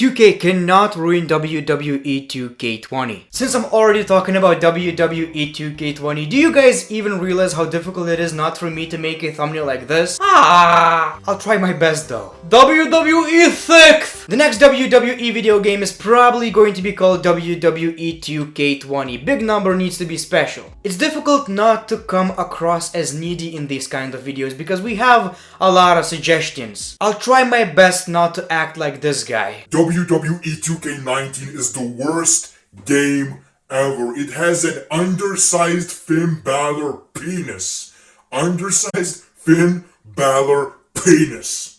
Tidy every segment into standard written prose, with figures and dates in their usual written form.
2K cannot ruin WWE 2K20. Since I'm already talking about WWE 2K20, do you guys even realize how difficult it is not for me to make a thumbnail like this? I'll try my best though. WWE 6th! The next WWE video game is probably going to be called WWE 2K20. Big number needs to be special. It's difficult not to come across as needy in these kind of videos because we have a lot of suggestions. I'll try my best not to act like this guy. WWE 2K19 is the worst game ever. It has an undersized Finn Balor penis. Undersized Finn Balor penis.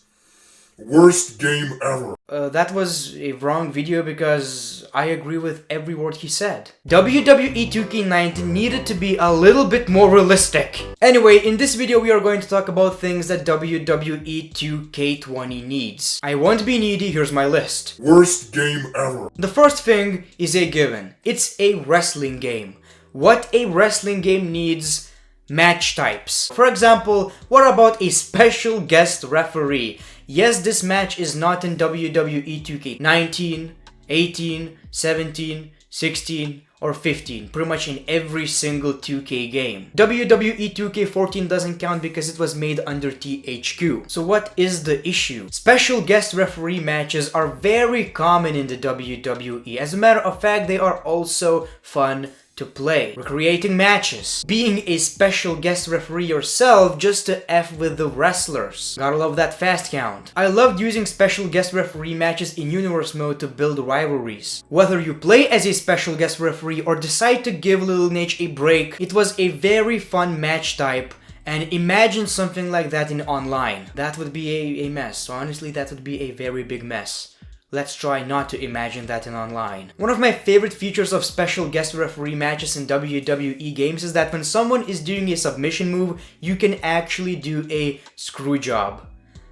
Worst game ever. That was a wrong video because I agree with every word he said. WWE 2K19 needed to be a little bit more realistic. Anyway, in this video we are going to talk about things that WWE 2K20 needs. I won't be needy, here's my list. Worst game ever. The first thing is a given. It's a wrestling game. What a wrestling game needs: match types. For example, what about a special guest referee? Yes, this match is not in WWE 2K19, 18, 17, 16, or 15. Pretty much in every single 2K game. WWE 2K14 doesn't count because it was made under THQ. So what is the issue? Special guest referee matches are very common in the WWE. As a matter of fact, they are also fun to play. Recreating matches. Being a special guest referee yourself just to F with the wrestlers. Gotta love that fast count. I loved using special guest referee matches in universe mode to build rivalries. Whether you play as a special guest referee or decide to give Lil Nate a break, it was a very fun match type. And imagine something like that in online. That would be a mess. Honestly, that would be a very big mess. Let's try not to imagine that in online. One of my favorite features of special guest referee matches in WWE games is that when someone is doing a submission move, you can actually do a screw job.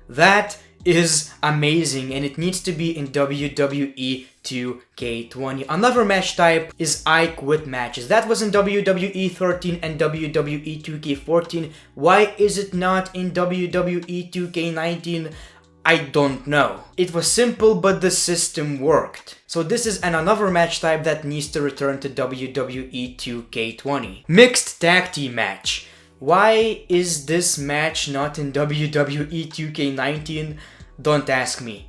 That is amazing and it needs to be in WWE 2K20. Another match type is I Quit matches. That was in WWE 13 and WWE 2K14. Why is it not in WWE 2K19? I don't know. It was simple, but the system worked. So this is another match type that needs to return to WWE 2K20. Mixed tag team match. Why is this match not in WWE 2K19? Don't ask me.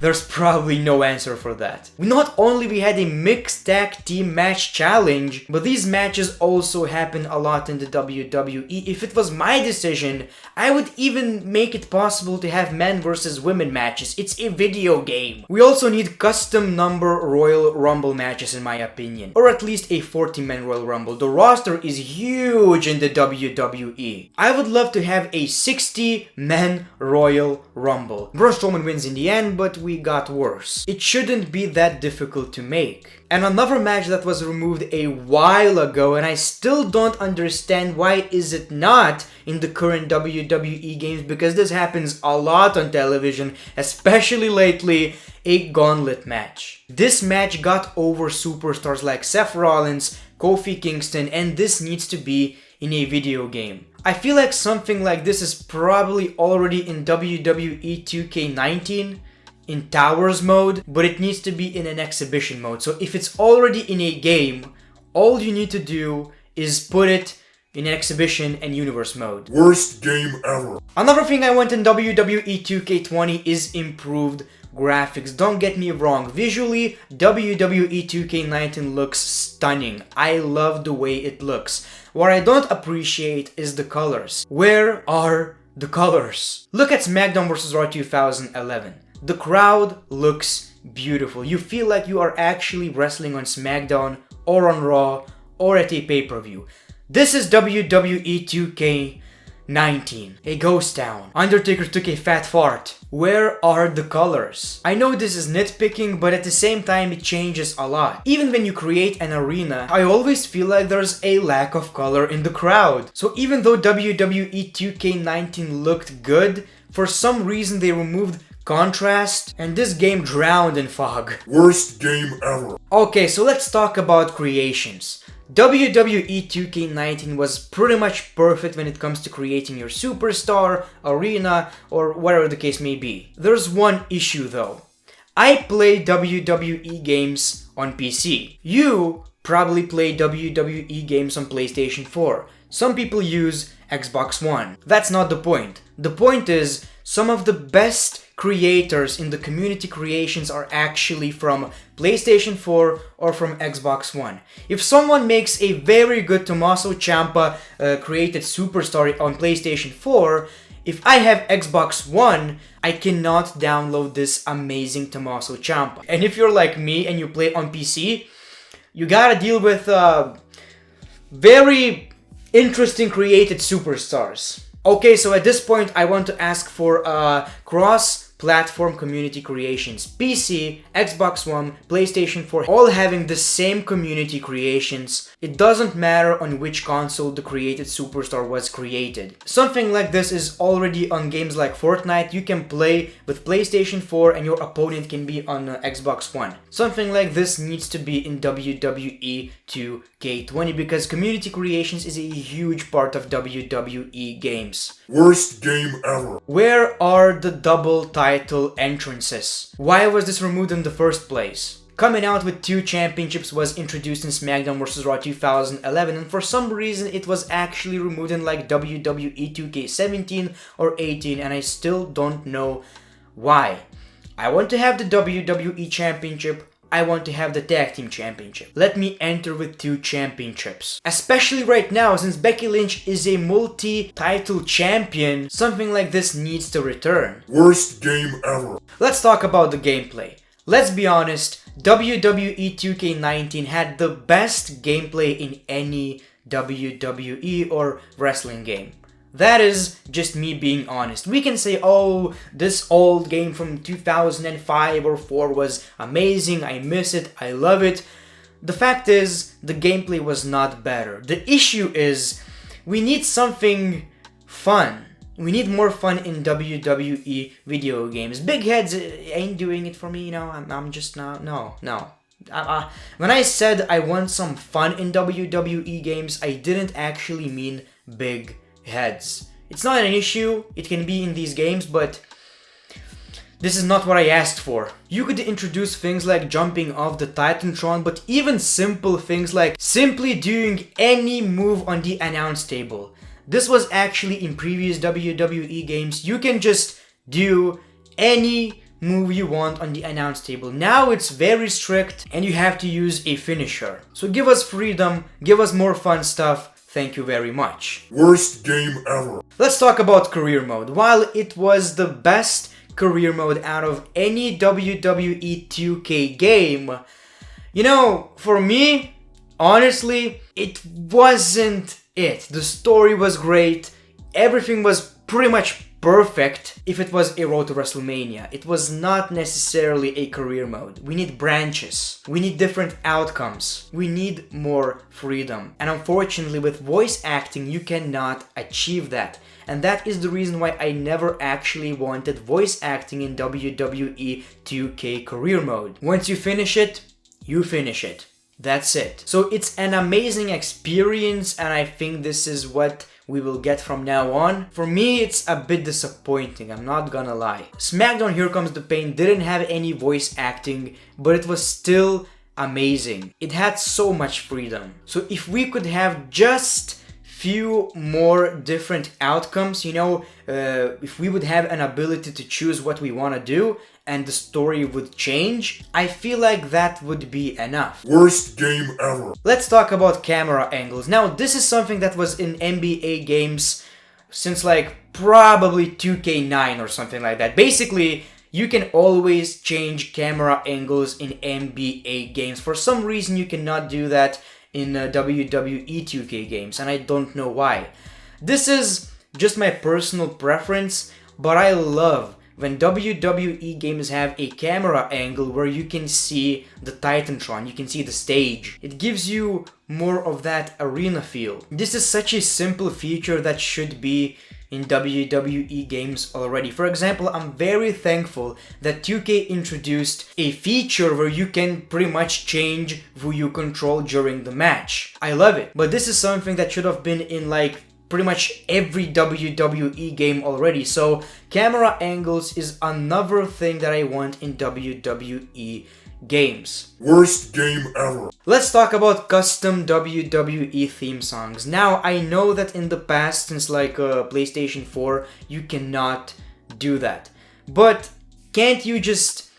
There's probably no answer for that. Not only we had a mixed tag team match challenge, but these matches also happen a lot in the WWE. If it was my decision, I would even make it possible to have men versus women matches. It's a video game. We also need custom number Royal Rumble matches in my opinion. Or at least a 40-man Royal Rumble. The roster is huge in the WWE. I would love to have a 60-man Royal Rumble. Braun Strowman wins in the end, but we got worse. It shouldn't be that difficult to make. And another match that was removed a while ago and I still don't understand why is it not in the current WWE games, because this happens a lot on television, especially lately, a gauntlet match. This match got over superstars like Seth Rollins, Kofi Kingston, and this needs to be in a video game. I feel like something like this is probably already in WWE 2K19 in Towers mode, but it needs to be in an exhibition mode. So if it's already in a game, all you need to do is put it in exhibition and universe mode. Worst game ever. Another thing I want in WWE 2K20 is improved graphics. Don't get me wrong, visually WWE 2K19 looks stunning. I love the way it looks. What I don't appreciate is the colors. Where are the colors? Look at SmackDown vs. Raw 2011. The crowd looks beautiful. You feel like you are actually wrestling on SmackDown or on Raw or at a pay-per-view. This is WWE 2K19. A ghost town. Undertaker took a fat fart. Where are the colors? I know this is nitpicking, but at the same time it changes a lot. Even when you create an arena, I always feel like there's a lack of color in the crowd. So even though WWE 2K19 looked good, for some reason they removed contrast and this game drowned in fog. Worst game ever. Okay, so let's talk about creations. WWE 2K19 was pretty much perfect when it comes to creating your superstar, arena, or whatever the case may be. There's one issue though. I play WWE games on PC. You probably play WWE games on PlayStation 4. Some people use Xbox One. That's not the point. The point is, some of the best creators in the community creations are actually from PlayStation 4 or from Xbox One. If someone makes a very good Tommaso Ciampa created superstar on PlayStation 4, if I have Xbox One, I cannot download this amazing Tommaso Ciampa. And if you're like me and you play on PC, you gotta deal with very interesting created superstars. Okay, so at this point I want to ask for cross-platform community creations. PC, Xbox One, PlayStation 4, all having the same community creations. It doesn't matter on which console the created superstar was created. Something like this is already on games like Fortnite. You can play with PlayStation 4 and your opponent can be on Xbox One. Something like this needs to be in WWE 2K20 because community creations is a huge part of WWE games. Worst game ever. Where are the double title entrances? Why was this removed in the first place? Coming out with 2 championships was introduced in SmackDown vs. Raw 2011, and for some reason it was actually removed in like WWE 2K17 or 18, and I still don't know why. I want to have the WWE Championship. I want to have the Tag Team Championship. Let me enter with 2 championships. Especially right now, since Becky Lynch is a multi-title champion, something like this needs to return. Worst game ever. Let's talk about the gameplay. Let's be honest, WWE 2K19 had the best gameplay in any WWE or wrestling game. That is just me being honest. We can say, oh, this old game from 2005 or 4 was amazing, I miss it, I love it. The fact is, the gameplay was not better. The issue is, we need something fun. We need more fun in WWE video games. Big heads ain't doing it for me, you know, I'm just not, no. When I said I want some fun in WWE games, I didn't actually mean big heads. It's not an issue, it can be in these games, but this is not what I asked for. You could introduce things like jumping off the Titantron, but even simple things like simply doing any move on the announce table. This was actually in previous WWE games. You can just do any move you want on the announce table. Now it's very strict and you have to use a finisher. So give us freedom, give us more fun stuff. Thank you very much. Worst game ever. Let's talk about career mode. While it was the best career mode out of any WWE 2K game, you know, for me, honestly, it wasn't it. The story was great. Everything was pretty much perfect if it was a road to WrestleMania. It was not necessarily a career mode. We need branches. We need different outcomes. We need more freedom. And unfortunately, with voice acting, you cannot achieve that. And that is the reason why I never actually wanted voice acting in WWE 2K career mode. Once you finish it, you finish it. That's it. So it's an amazing experience, and I think this is what we will get from now on. For me, it's a bit disappointing, I'm not gonna lie. SmackDown Here Comes the Pain didn't have any voice acting, but it was still amazing. It had so much freedom. So if we could have just few more different outcomes, you know, if we would have an ability to choose what we want to do and the story would change, I feel like that would be enough. Worst game ever. Let's talk about camera angles. Now, this is something that was in NBA games since like probably 2K9 or something like that. Basically, you can always change camera angles in NBA games. For some reason, you cannot do that in WWE 2K games, and I don't know why. This is just my personal preference, but I love when WWE games have a camera angle where you can see the Titantron, you can see the stage. It gives you more of that arena feel. This is such a simple feature that should be in WWE games already. For example, I'm very thankful that 2K introduced a feature where you can pretty much change who you control during the match. I love it. But this is something that should have been in like pretty much every WWE game already. So camera angles is another thing that I want in WWE games. Worst game ever. Let's talk about custom WWE theme songs. Now, I know that in the past, since like PlayStation 4, you cannot do that. But can't you just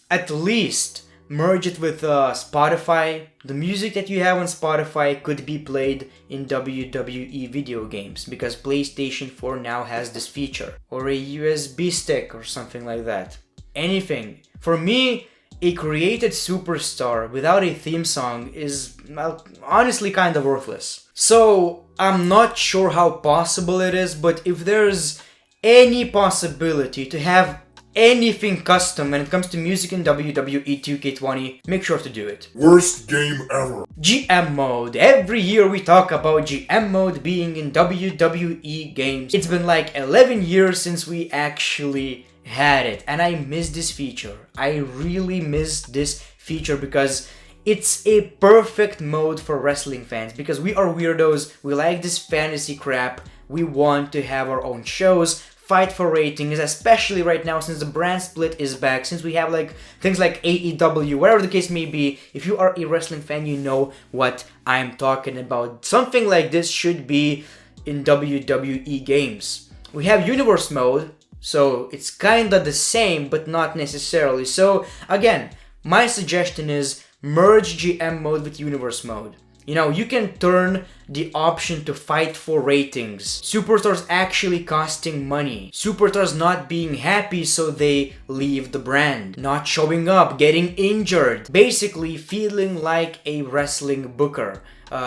at least merge it with Spotify? The music that you have on Spotify could be played in WWE video games because PlayStation 4 now has this feature. Or a USB stick or something like that. Anything. For me, a created superstar without a theme song is, well, honestly kind of worthless. So, I'm not sure how possible it is, but if there's any possibility to have anything custom when it comes to music in WWE 2K20, make sure to do it. Worst game ever. GM mode. Every year we talk about GM mode being in WWE games. It's been like 11 years since we actually had it, and I miss this feature. I really miss this feature because it's a perfect mode for wrestling fans, because we are weirdos, we like this fantasy crap, we want to have our own shows, fight for ratings, especially right now since the brand split is back, since we have like things like AEW, whatever the case may be. If you are a wrestling fan, you know what I'm talking about. Something like this should be in WWE games. We have universe mode, so it's kinda the same, but not necessarily. So again, my suggestion is merge GM mode with universe mode. You know, you can turn the option to fight for ratings. Superstars actually costing money. Superstars not being happy so they leave the brand. Not showing up, getting injured. Basically feeling like a wrestling booker.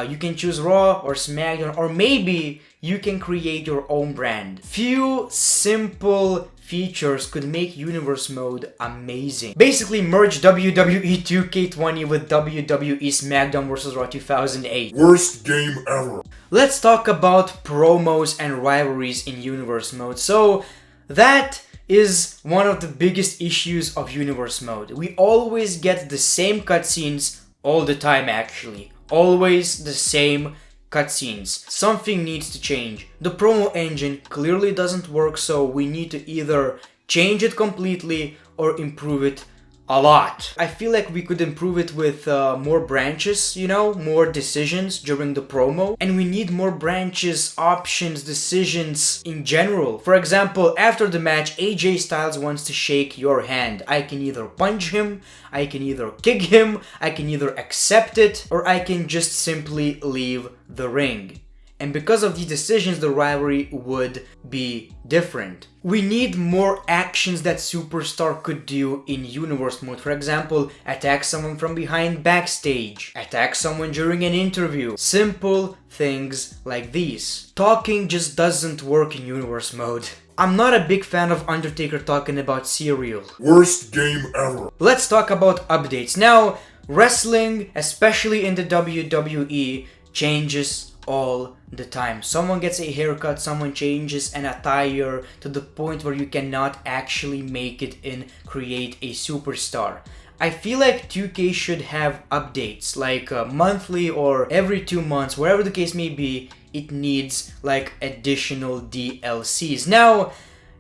You can choose Raw or SmackDown, or maybe you can create your own brand. Few simple features could make universe mode amazing. Basically merge WWE 2K20 with WWE SmackDown vs. Raw 2008. Worst game ever. Let's talk about promos and rivalries in universe mode. So that is one of the biggest issues of universe mode. We always get the same cutscenes all the time actually. Always the same cutscenes. Something needs to change. The promo engine clearly doesn't work, so we need to either change it completely or improve it a lot. I feel like we could improve it with more branches, you know, more decisions during the promo. And we need more branches, options, decisions in general. For example, after the match, AJ Styles wants to shake your hand. I can either punch him, I can either kick him, I can either accept it, or I can just simply leave the ring. And because of these decisions, the rivalry would be different. We need more actions that Superstar could do in Universe mode. For example, attack someone from behind backstage, attack someone during an interview. Simple things like these. Talking just doesn't work in Universe mode. I'm not a big fan of Undertaker talking about cereal. Worst game ever. Let's talk about updates. Now, wrestling, especially in the WWE, changes all the time. Someone gets a haircut, someone changes an attire to the point where you cannot actually make it in Create a Superstar. I feel like 2K should have updates, like monthly or every 2 months, wherever the case may be. It needs like additional DLCs. Now,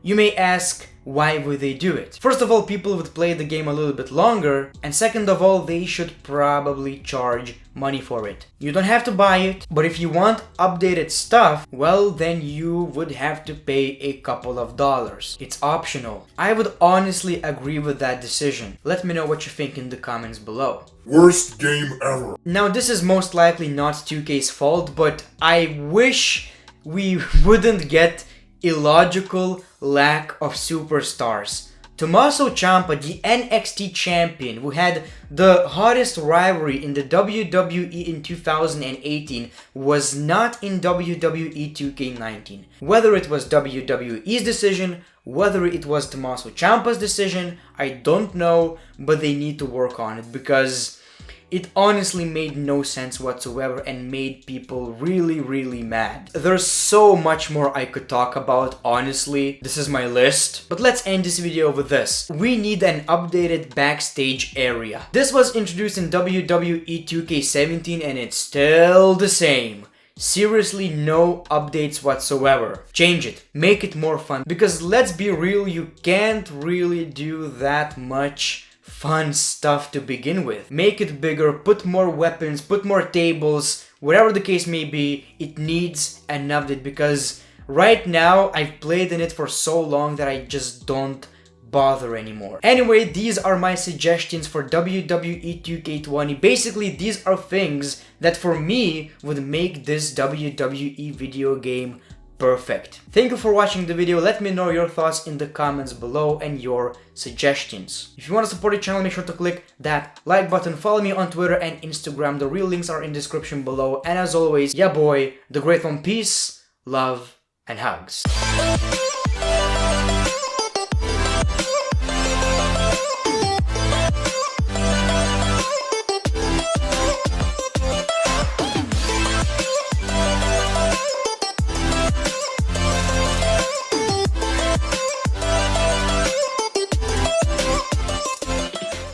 you may ask, why would they do it? First of all, people would play the game a little bit longer, and second of all, they should probably charge money for it. You don't have to buy it, but if you want updated stuff, well, then you would have to pay a couple of dollars. It's optional. I would honestly agree with that decision. Let me know what you think in the comments below. Worst game ever. Now, this is most likely not 2K's fault, but I wish we wouldn't get illogical lack of superstars. Tommaso Ciampa, the NXT champion, who had the hottest rivalry in the WWE in 2018, was not in WWE 2K19. Whether it was WWE's decision, whether it was Tommaso Ciampa's decision, I don't know, but they need to work on it because it honestly made no sense whatsoever and made people really mad. There's so much more I could talk about, honestly. This is my list. But let's end this video with this. We need an updated backstage area. This was introduced in WWE 2K17 and it's still the same. seriously no updates whatsoever. Change it, make it more fun, because let's be real, you can't really do that much fun stuff to begin with. Make it bigger, put more weapons, put more tables, whatever the case may be, it needs an update, because right now I've played in it for so long that I just don't bother anymore. Anyway, these are my suggestions for WWE 2K20. Basically, these are things that for me would make this WWE video game perfect. Thank you for watching the video. Let me know your thoughts in the comments below and your suggestions. If you want to support the channel, make sure to click that like button. Follow me on Twitter and Instagram. The real links are in the description below. And as always, yeah boy, the great one. Peace, love, and hugs.